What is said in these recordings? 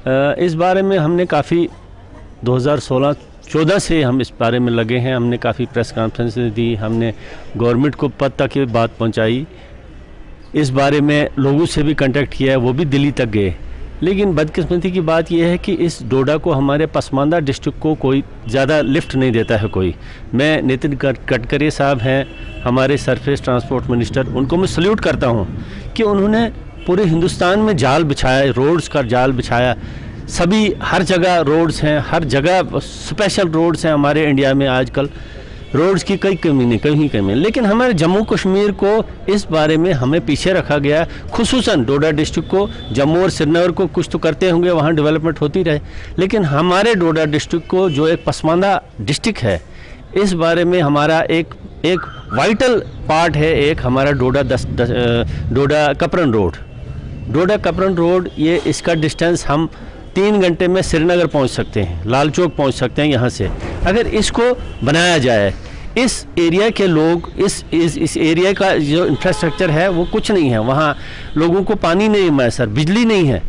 इस बारे में हमने काफ़ी 2016-14 से हम इस बारे में लगे हैं। हमने काफ़ी प्रेस कॉन्फ्रेंस दी, हमने गवर्नमेंट को पद तक ये बात पहुंचाई, इस बारे में लोगों से भी कांटेक्ट किया है, वो भी दिल्ली तक गए। लेकिन बदकिस्मती की बात यह है कि इस डोडा को हमारे पसमानदा डिस्ट्रिक्ट को कोई ज़्यादा लिफ्ट नहीं देता है कोई। मैं नितिन गडकरी साहब हैं हमारे सरफेस ट्रांसपोर्ट मिनिस्टर, उनको मैं सल्यूट करता हूं कि उन्होंने पूरे हिंदुस्तान में जाल बिछाया, रोड्स का जाल बिछाया। सभी हर जगह रोड्स हैं, हर जगह स्पेशल रोड्स हैं हमारे इंडिया में। आजकल रोड्स की कई कमी नहीं, कहीं कमी, लेकिन हमारे जम्मू कश्मीर को इस बारे में हमें पीछे रखा गया। खुसूसन डोडा डिस्ट्रिक्ट को, जम्मू और श्रीनगर को कुछ तो करते होंगे, वहाँ डेवलपमेंट होती रहे, लेकिन हमारे डोडा डिस्ट्रिक्ट को जो एक पसमानदा डिस्ट्रिक्ट है, इस बारे में हमारा एक वाइटल पार्ट है एक हमारा डोडा कपरन रोड। डोडा कपरन रोड, ये इसका डिस्टेंस हम 3 घंटे में श्रीनगर पहुंच सकते हैं, लाल चौक पहुंच सकते हैं यहाँ से। अगर इसको बनाया जाए, इस एरिया के लोग, इस एरिया का जो इंफ्रास्ट्रक्चर है वो कुछ नहीं है। वहाँ लोगों को पानी नहीं मैसर, बिजली नहीं है,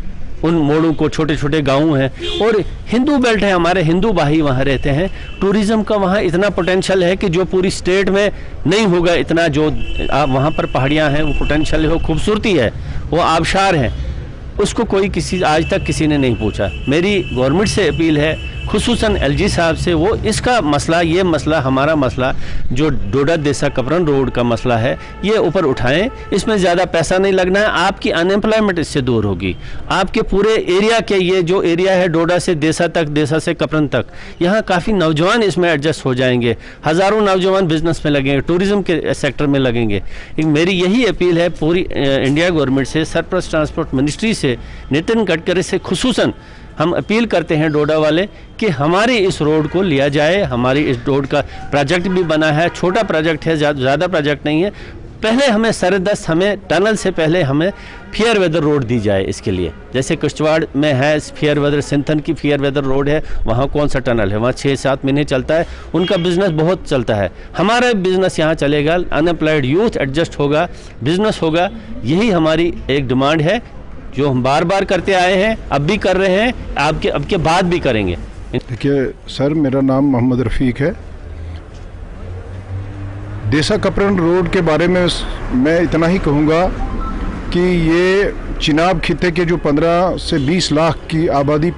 उन मोड़ों को छोटे छोटे गाँव हैं, और हिंदू बेल्ट है, हमारे हिंदू भाई वहाँ रहते हैं। टूरिज़्म का वहाँ इतना पोटेंशियल है कि जो पूरी स्टेट में नहीं होगा इतना, जो वहाँ पर पहाड़ियाँ हैं वो पोटेंशियल है, वो खूबसूरती है, वो आबशार हैं, उसको कोई आज तक किसी ने नहीं पूछा। मेरी गवर्नमेंट से अपील है, खुसूसन एलजी साहब से, वो इसका मसला, ये मसला हमारा मसला जो डोडा देसा कपरन रोड का मसला है, ये ऊपर उठाएं। इसमें ज़्यादा पैसा नहीं लगना है, आपकी अनएम्प्लॉयमेंट इससे दूर होगी। आपके पूरे एरिया के, ये जो एरिया है डोडा से देसा तक, देसा से कपरन तक, यहाँ काफ़ी नौजवान इसमें एडजस्ट हो जाएंगे, हज़ारों नौजवान बिजनेस में लगेंगे, टूरिज़्म के सेक्टर में लगेंगे। मेरी यही अपील है पूरी इंडिया गवर्नमेंट से, सरफेस ट्रांसपोर्ट मिनिस्ट्री से, नितिन गडकरी से खुसूसन हम अपील करते हैं डोडा वाले कि हमारी इस रोड को लिया जाए। हमारी इस रोड का प्रोजेक्ट भी बना है, छोटा प्रोजेक्ट है, ज़्यादा प्रोजेक्ट नहीं है। पहले हमें सरदस्त, हमें टनल से पहले हमें फेयर वेदर रोड दी जाए इसके लिए। जैसे किश्तवाड़ में है फेयर वेदर, सिंथन की फेयर वेदर रोड है, वहाँ कौन सा टनल है, वहाँ 6-7 महीने चलता है, उनका बिज़नेस बहुत चलता है। हमारा बिज़नेस यहाँ चलेगा, अनएम्प्लॉयड यूथ एडजस्ट होगा, बिज़नेस होगा। यही हमारी एक डिमांड है जो हम बार बार करते आए हैं, अब भी कर रहे हैं, अब के बाद भी करेंगे। देखिए सर, मेरा नाम मोहम्मद रफ़ीक है। देसा कपरन रोड के बारे में मैं इतना ही कहूँगा कि ये चिनाब खित्ते के जो 15 से 20 लाख की आबादी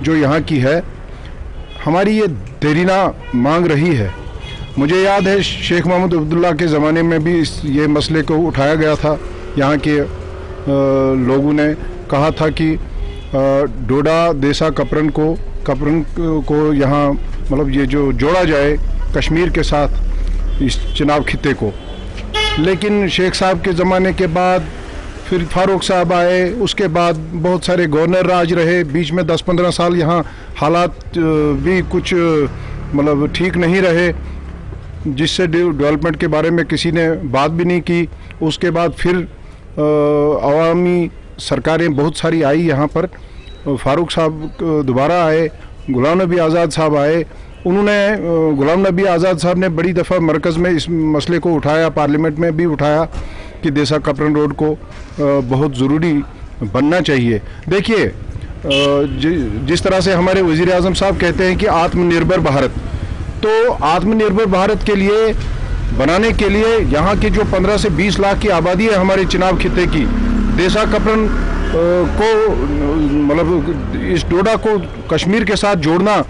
जो यहाँ की है, हमारी ये देरीना मांग रही है। मुझे याद है शेख मोहम्मद अब्दुल्ला के ज़माने में भी ये मसले को उठाया गया था। यहाँ के लोगों ने कहा था कि डोडा देसा कपरन को यहाँ मतलब ये जो जोड़ा जाए कश्मीर के साथ, इस चिनाब खित्ते को। लेकिन शेख साहब के ज़माने के बाद फिर फारूक साहब आए, उसके बाद बहुत सारे गवर्नर राज रहे, बीच में 10-15 साल यहाँ हालात भी कुछ मतलब ठीक नहीं रहे, जिससे डेवलपमेंट के बारे में किसी ने बात भी नहीं की। उसके बाद फिर अवामी सरकारें बहुत सारी आई यहाँ पर। फारूक साहब दोबारा आए, गुलाम नबी आज़ाद साहब आए, उन्होंने गुलाम नबी आज़ाद साहब ने बड़ी दफ़ा मरकज़ में इस मसले को उठाया, पार्लियामेंट में भी उठाया कि देसा कपरन रोड को बहुत ज़रूरी बनना चाहिए। देखिए जिस तरह से हमारे वज़ीर आज़म साहब कहते हैं कि आत्मनिर्भर भारत, तो आत्मनिर्भर भारत के लिए बनाने के लिए यहाँ की जो 15 से 20 लाख की आबादी है हमारे चिनाब खित्ते की, देसा कपरन को मतलब इस डोडा को कश्मीर के साथ जोड़ना,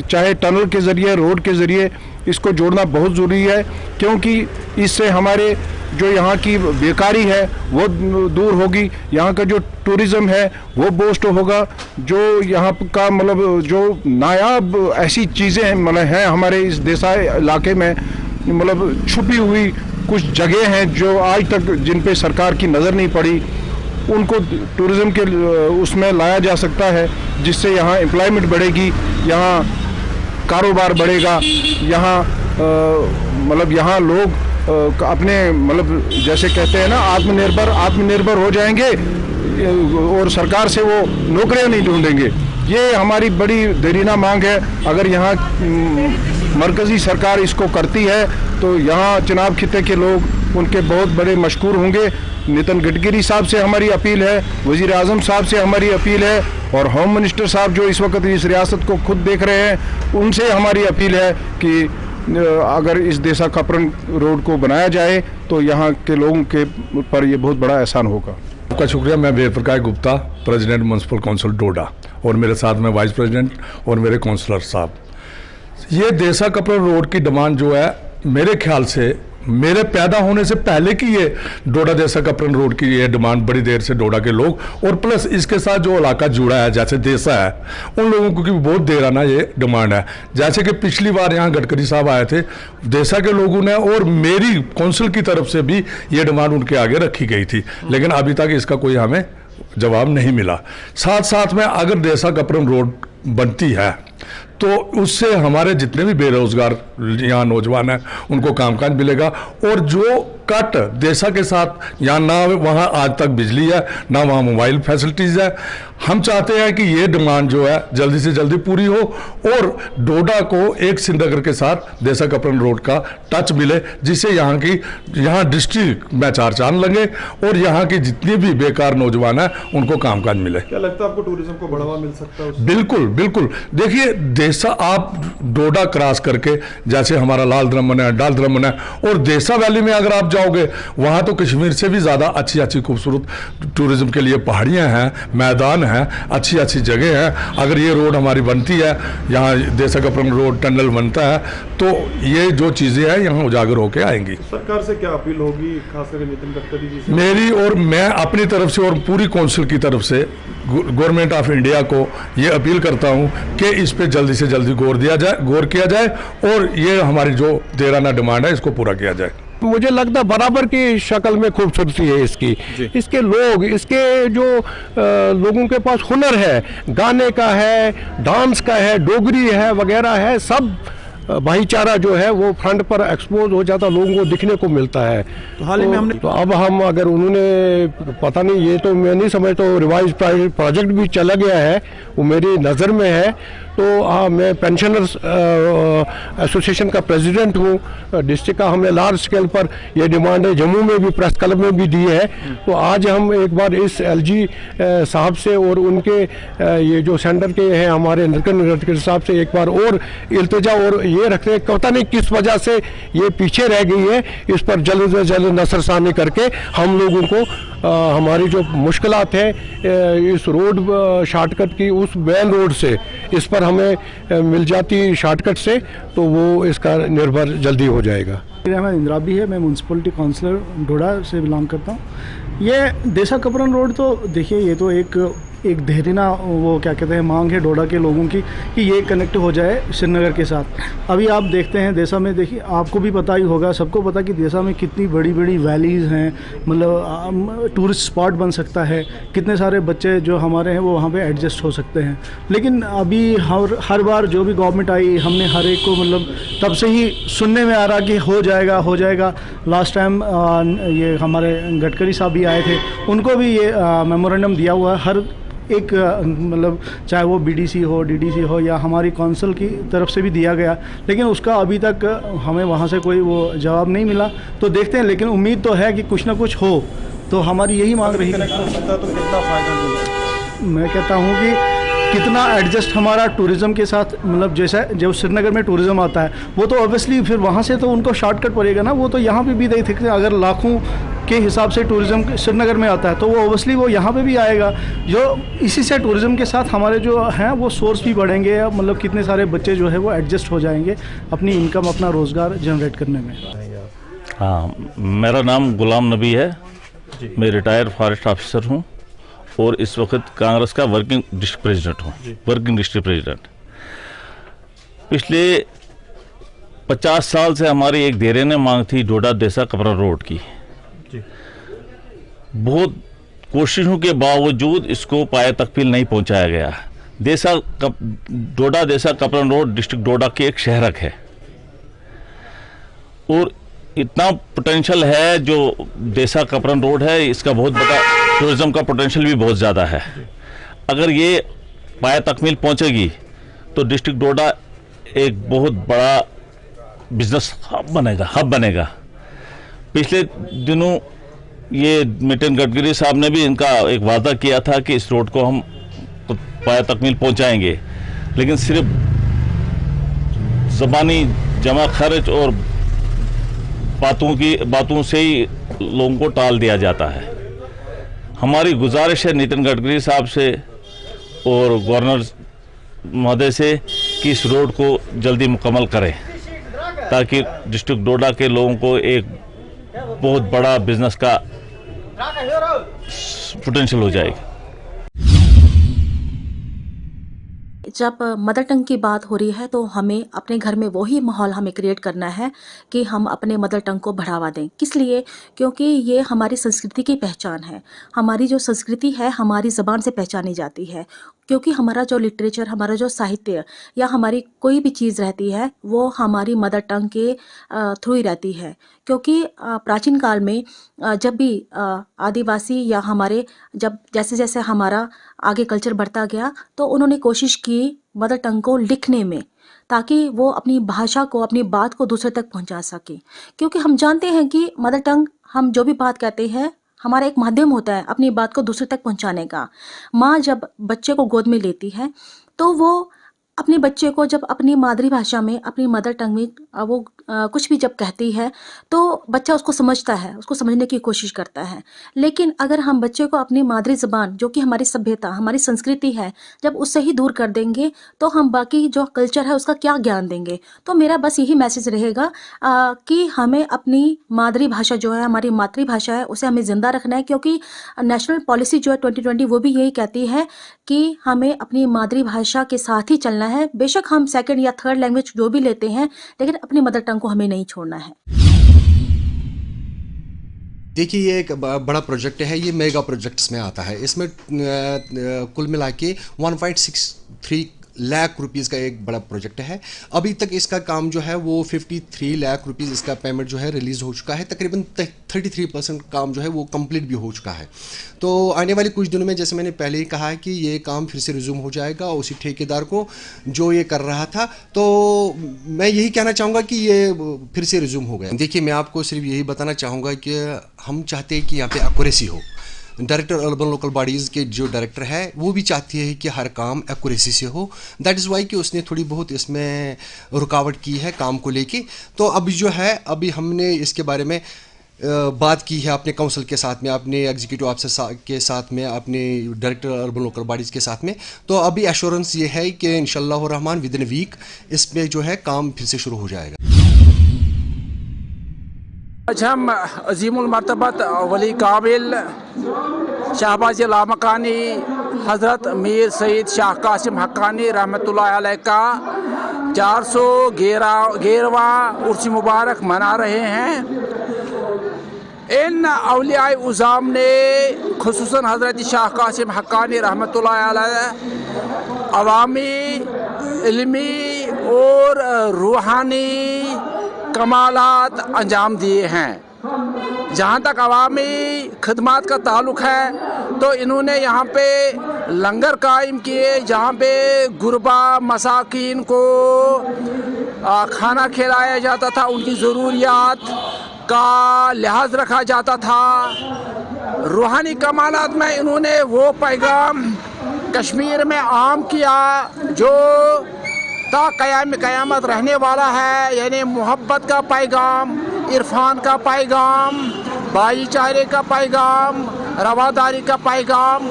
चाहे टनल के ज़रिए, रोड के ज़रिए, इसको जोड़ना बहुत ज़रूरी है, क्योंकि इससे हमारे जो यहाँ की बेकारी है वो दूर होगी, यहाँ का जो टूरिज़्म है वो बूस्ट होगा, जो यहाँ का मतलब जो नायाब ऐसी चीज़ें हैं मतलब हैं हमारे इस देसा इलाके में, मतलब छुपी हुई कुछ जगह हैं जो आज तक जिन पे सरकार की नज़र नहीं पड़ी, उनको टूरिज़्म के उसमें लाया जा सकता है, जिससे यहाँ एम्प्लॉयमेंट बढ़ेगी, यहाँ कारोबार बढ़ेगा, यहाँ मतलब यहाँ लोग अपने मतलब जैसे कहते हैं ना आत्मनिर्भर हो जाएंगे और सरकार से वो नौकरियाँ नहीं ढूंढेंगे। ये हमारी बड़ी देरीना मांग है। अगर यहाँ मरकज़ी सरकार इसको करती है तो यहाँ चिनाब खित्ते के लोग उनके बहुत बड़े मशकूर होंगे नितिन गडकरी साहब से हमारी अपील है, वज़ीर आज़म साहब से हमारी अपील है और होम मिनिस्टर साहब जो इस वक्त इस रियासत को खुद देख रहे हैं, उनसे हमारी अपील है कि अगर इस देसा कपरन रोड को बनाया जाए तो यहाँ के लोगों के पर ये बहुत बड़ा एहसान होगा। आपका शुक्रिया। मैं Ved Prakash Gupta, president municipal council डोडा, और मेरे साथ में वाइस प्रेसिडेंट और मेरे काउंसलर साहब। ये देसा कपरन रोड की डिमांड जो है, मेरे ख्याल से मेरे पैदा होने से पहले की ये डोडा देसा कपरन रोड की ये डिमांड बड़ी देर से डोडा के लोग, और प्लस इसके साथ जो इलाका जुड़ा है जैसे देसा है, उन लोगों को भी बहुत देर आना ये डिमांड है। जैसे कि पिछली बार यहाँ गडकरी साहब आए थे, देसा के लोगों ने और मेरी काउंसिल की तरफ से भी ये डिमांड उनके आगे रखी गई थी, लेकिन अभी तक इसका कोई हमें जवाब नहीं मिला। साथ साथ में अगर देसा कपरन रोड बनती है तो उससे हमारे जितने भी बेरोजगार यहाँ नौजवान हैं उनको कामकाज मिलेगा, और जो कट देसा के साथ यहाँ ना वहाँ आज तक बिजली है ना वहाँ मोबाइल फैसिलिटीज़ है, हम चाहते हैं कि ये डिमांड जो है जल्दी से जल्दी पूरी हो और डोडा को एक श्रीनगर के साथ देसा कपरन रोड का टच मिले, जिससे यहाँ डिस्ट्रिक्ट में चार चांद लगे और यहाँ की जितने भी बेकार नौजवान हैं उनको कामकाज मिले। क्या लगता है आपको टूरिज्म को बढ़ावा मिल सकता है उससे? बिल्कुल बिल्कुल। देखिए देसा आप डोडा क्रॉस करके जैसे हमारा लाल द्रमन है, डाल द्रमन है, और देसा वैली में अगर आप जाओगे वहाँ तो कश्मीर से भी ज़्यादा अच्छी अच्छी खूबसूरत टूरिज्म के लिए पहाड़ियाँ हैं, मैदान हैं, अच्छी अच्छी जगह हैं। अगर ये रोड हमारी बनती है, यहाँ देसा कपरन रोड टनल बनता है, तो ये जो चीज़ें हैं यहाँ उजागर होकर आएंगी। सरकार से क्या अपील होगी, खासकर नितिन गडकरी जी से? मेरी और मैं अपनी तरफ से और पूरी काउंसिल की तरफ से गवर्नमेंट ऑफ इंडिया को ये अपील करता हूँ कि इस पे जल्दी से जल्दी गौर किया जाए और ये हमारी जो देराना डिमांड है इसको पूरा किया जाए। मुझे लगता है बराबर की शक्ल में खूबसूरती है इसकी, इसके लोग, इसके जो लोगों के पास हुनर है, गाने का है, डांस का है, डोगरी है वगैरह है, सब भाईचारा जो है वो फ्रंट पर एक्सपोज हो जाता, लोगों को दिखने को मिलता है। तो हाल ही में हमने तो अब हम अगर उन्होंने पता नहीं, ये तो मैं नहीं समझता, तो रिवाइज प्रोजेक्ट भी चला गया है, वो मेरी नज़र में है। तो मैं पेंशनर्स एसोसिएशन का प्रेसिडेंट हूँ। डिस्ट्रिक्ट का हमने लार्ज स्केल पर ये डिमांड है, जम्मू में भी प्रेस क्लब में भी दी है। तो आज हम एक बार इस एलजी साहब से और उनके ये जो सेंटर के हैं हमारे नितिन गडकरी साहब से एक बार और इल्तिजा और ये रखते हैं, पता नहीं किस वजह से ये पीछे रह गई है, इस पर जल्द से जल्द नसरसानी करके हम लोगों को हमारी जो मुश्किलात है इस रोड शॉर्टकट की, उस मेन रोड से इस पर हमें मिल जाती शॉर्टकट से, तो वो इसका निर्भर जल्दी हो जाएगा। मेरा नाम इंदिरा भी है, मैं म्यूनसिपलिटी काउंसलर डोडा से बिलोंग करता हूँ। ये देसा कपरन रोड तो देखिए, ये तो एक देरीना वो क्या कहते हैं मांग है डोडा के लोगों की कि ये कनेक्ट हो जाए श्रीनगर के साथ। अभी आप देखते हैं देसा में, देखिए आपको भी पता ही होगा, सबको पता कि देसा में कितनी बड़ी बड़ी वैलीज़ हैं, मतलब टूरिस्ट स्पॉट बन सकता है, कितने सारे बच्चे जो हमारे हैं वो वहाँ पे एडजस्ट हो सकते हैं। लेकिन अभी हर बार जो भी गवर्नमेंट आई, हमने हर एक को मतलब तब से ही सुनने में आ रहा कि हो जाएगा। लास्ट टाइम ये हमारे गडकरी साहब भी आए थे, उनको भी ये मेमोरेंडम दिया हुआ है, हर एक मतलब चाहे वो बीडीसी हो, डीडीसी हो या हमारी काउंसिल की तरफ से भी दिया गया, लेकिन उसका अभी तक हमें वहाँ से कोई वो जवाब नहीं मिला। तो देखते हैं, लेकिन उम्मीद तो है कि कुछ ना कुछ हो। तो हमारी यही मांग रही है। तो कितना फायदा मिलेगा? मैं कहता हूँ कि कितना एडजस्ट हमारा टूरिज़्म के साथ, मतलब जैसा जब श्रीनगर में टूरिज़्म आता है वो तो ऑब्वियसली फिर वहाँ से तो उनको शॉर्टकट पड़ेगा ना, वो तो यहाँ पे भी देख सकते हैं। अगर लाखों के हिसाब से टूरिज़्म श्रीनगर में आता है तो वो ऑब्वियसली वो यहाँ पे भी आएगा, जो इसी से टूरिज़्म के साथ हमारे जो हैं वो सोर्स भी बढ़ेंगे, मतलब कितने सारे बच्चे जो है वो एडजस्ट हो जाएंगे अपनी इनकम, अपना रोज़गार जनरेट करने में। हाँ, मेरा नाम गुलाम नबी है, मैं रिटायर्ड फॉरेस्ट ऑफिसर हूँ और इस वक्त कांग्रेस का वर्किंग डिस्ट्रिक्ट प्रेसिडेंट हूँ, वर्किंग डिस्ट्रिक्ट प्रेसिडेंट। पिछले 50 साल से हमारी एक देरे ने मांग थी डोडा देसा कपरन रोड की। बहुत कोशिशों के बावजूद इसको पाए तकमील नहीं पहुंचाया गया। डोडा देसा कपरन रोड डिस्ट्रिक्ट डोडा के एक शहरक है और इतना पोटेंशियल है जो देसा कपरन रोड है, इसका बहुत बड़ा टूरिज्म का पोटेंशियल भी बहुत ज़्यादा है। अगर ये पाया तकमील पहुंचेगी तो डिस्ट्रिक्ट डोडा एक बहुत बड़ा बिजनेस हब बनेगा। पिछले दिनों ये नितिन गडकरी साहब ने भी इनका एक वादा किया था कि इस रोड को हम पाया तकमील पहुंचाएंगे, लेकिन सिर्फ ज़बानी जमा खर्च और बातों से ही लोगों को टाल दिया जाता है। हमारी गुजारिश है नितिन गडकरी साहब से और गवर्नर महोदय से कि इस रोड को जल्दी मुकम्मल करें, ताकि डिस्ट्रिक्ट डोडा के लोगों को एक बहुत बड़ा बिजनेस का पोटेंशियल हो जाएगा। जब मदर टंग की बात हो रही है तो हमें अपने घर में वही माहौल हमें क्रिएट करना है कि हम अपने मदर टंग को बढ़ावा दें। किस लिए? क्योंकि ये हमारी संस्कृति की पहचान है। हमारी जो संस्कृति है हमारी ज़बान से पहचानी जाती है, क्योंकि हमारा जो लिटरेचर, हमारा जो साहित्य या हमारी कोई भी चीज़ रहती है वो हमारी मदर टंग के थ्रू ही रहती है। क्योंकि प्राचीन काल में जब भी आदिवासी या हमारे जैसे जैसे हमारा आगे कल्चर बढ़ता गया तो उन्होंने कोशिश की मदर टंग को लिखने में, ताकि वो अपनी भाषा को, अपनी बात को दूसरे तक पहुंचा सके। क्योंकि हम जानते हैं कि मदर टंग, हम जो भी बात कहते हैं, हमारा एक माध्यम होता है अपनी बात को दूसरे तक पहुंचाने का। माँ जब बच्चे को गोद में लेती है तो वो अपने बच्चे को जब अपनी मातृभाषा में, अपनी मदर टंग में वो कुछ भी जब कहती है तो बच्चा उसको समझता है, उसको समझने की कोशिश करता है। लेकिन अगर हम बच्चे को अपनी मादरी ज़बान, जो कि हमारी सभ्यता, हमारी संस्कृति है, जब उससे ही दूर कर देंगे तो हम बाकी जो कल्चर है उसका क्या ज्ञान देंगे। तो मेरा बस यही मैसेज रहेगा कि हमें अपनी मादरी भाषा जो है, हमारी मातृभाषा है, उसे हमें ज़िंदा रखना है। क्योंकि नेशनल पॉलिसी जो है 2020 वो भी यही कहती है कि हमें अपनी मातृभाषा के साथ ही चलना है। बेशक हम सेकंड या थर्ड लैंग्वेज जो भी लेते हैं, लेकिन अपनी मदर टंग को हमें नहीं छोड़ना है। देखिए, ये एक बड़ा प्रोजेक्ट है, ये मेगा प्रोजेक्ट्स में आता है। इसमें कुल मिला के 1.63 लाख रुपीज़ का एक बड़ा प्रोजेक्ट है। अभी तक इसका काम जो है वो 53 लाख रुपीज़ इसका पेमेंट जो है रिलीज़ हो चुका है। तकरीबन 33% काम जो है वो कंप्लीट भी हो चुका है। तो आने वाले कुछ दिनों में, जैसे मैंने पहले ही कहा है, कि ये काम फिर से रिज्यूम हो जाएगा उसी ठेकेदार को जो ये कर रहा था। तो मैं यही कहना चाहूँगा कि ये फिर से रिज्यूम हो गया। देखिए, मैं आपको सिर्फ यही बताना चाहूँगा कि हम चाहते हैं कि यहाँ पे एक्यूरेसी हो। डायरेक्टर अर्बन लोकल बॉडीज़ के जो डायरेक्टर है वो भी चाहती है कि हर काम एक्यूरेसी से हो। दैट इज़ वाई कि उसने थोड़ी बहुत इसमें रुकावट की है काम को लेके। तो अब जो है, अभी हमने इसके बारे में बात की है अपने काउंसिल के साथ में, अपने एग्जीक्यूटिव ऑफिसर के साथ में, अपने डायरेक्टर अर्बन लोकल बॉडीज़ के साथ में। तो अभी एश्योरेंस ये है कि इंशाल्लाह रहमान विद इन वीक इसमें जो है काम फिर से शुरू हो जाएगा। आज हम अजीमुल मर्तबत वली काबिल शहबाज लामकानी हज़रत मीर सईद शाह कासिम हक्कानी रहमतुल्लाह अलैह का 411वां उर्स मुबारक मना रहे हैं। इन औलियाए उज़ाम ने खुसूसन हज़रत शाह कासिम हक्कानी रहमतुल्लाह अलैह अवामी, इल्मी और रूहानी कमालात अंजाम दिए हैं। जहाँ तक अवामी खदमात का ताल्लुक़ है तो इन्होंने यहाँ पे लंगर कायम किए, जहाँ पे गुरबा मसाकीन को खाना खिलाया जाता था, उनकी ज़रूरियात का लिहाज रखा जाता था। रूहानी कमालात में इन्होंने वो पैगाम कश्मीर में आम किया जो ता क़यामत रहने वाला है, यानी मोहब्बत का पैगाम, इरफान का पैगाम, भाईचारे का पैगाम, रवादारी का पैगाम।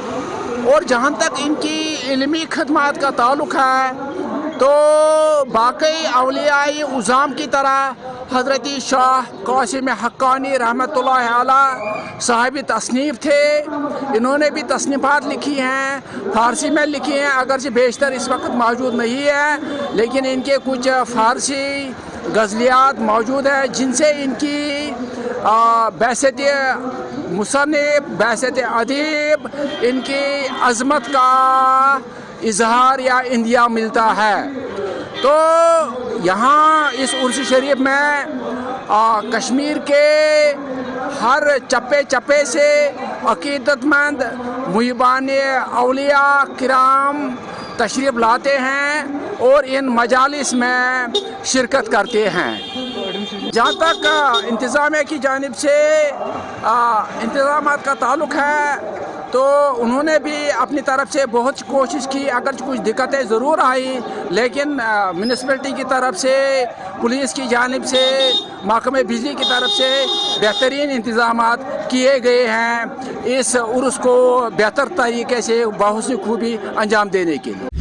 और जहाँ तक इनकी इल्मी खदमात का ताल्लुक़ है तो बाकी औलियाए उज़ाम की तरह हज़रत शाह कासिम हक्कानी रहमतुल्लाह अलैह साहिब तसनीफ़ थे। इन्होंने भी तसनीफ़ात लिखी हैं, फ़ारसी में लिखी हैं, अगरचे बेशतर इस वक्त मौजूद नहीं है, लेकिन इनके कुछ फ़ारसी गज़लियात मौजूद हैं जिनसे इनकी बैसत मुसन्निफ़, बैसत अदीब, इनकी अज़मत का इजहार या इंदिया मिलता है। तो यहाँ इस उर्स शरीफ में कश्मीर के हर चप्पे चप्पे से अकीदतमंद मुहिबान औलिया किराम तशरीफ़ लाते हैं और इन मजालिस में शिरकत करते हैं। जहाँ तक इंतज़ामिया की जानिब से इंतज़ामात का ताल्लुक है तो उन्होंने भी अपनी तरफ से बहुत कोशिश की, अगर कुछ दिक्कतें ज़रूर आई लेकिन म्यूनिसिपैलिटी की तरफ से, पुलिस की जानिब से, महकमे बिजली की तरफ से बेहतरीन इंतज़ामात किए गए हैं इस उर्स को बेहतर तरीके से बहुत सी खूबी अंजाम देने के लिए।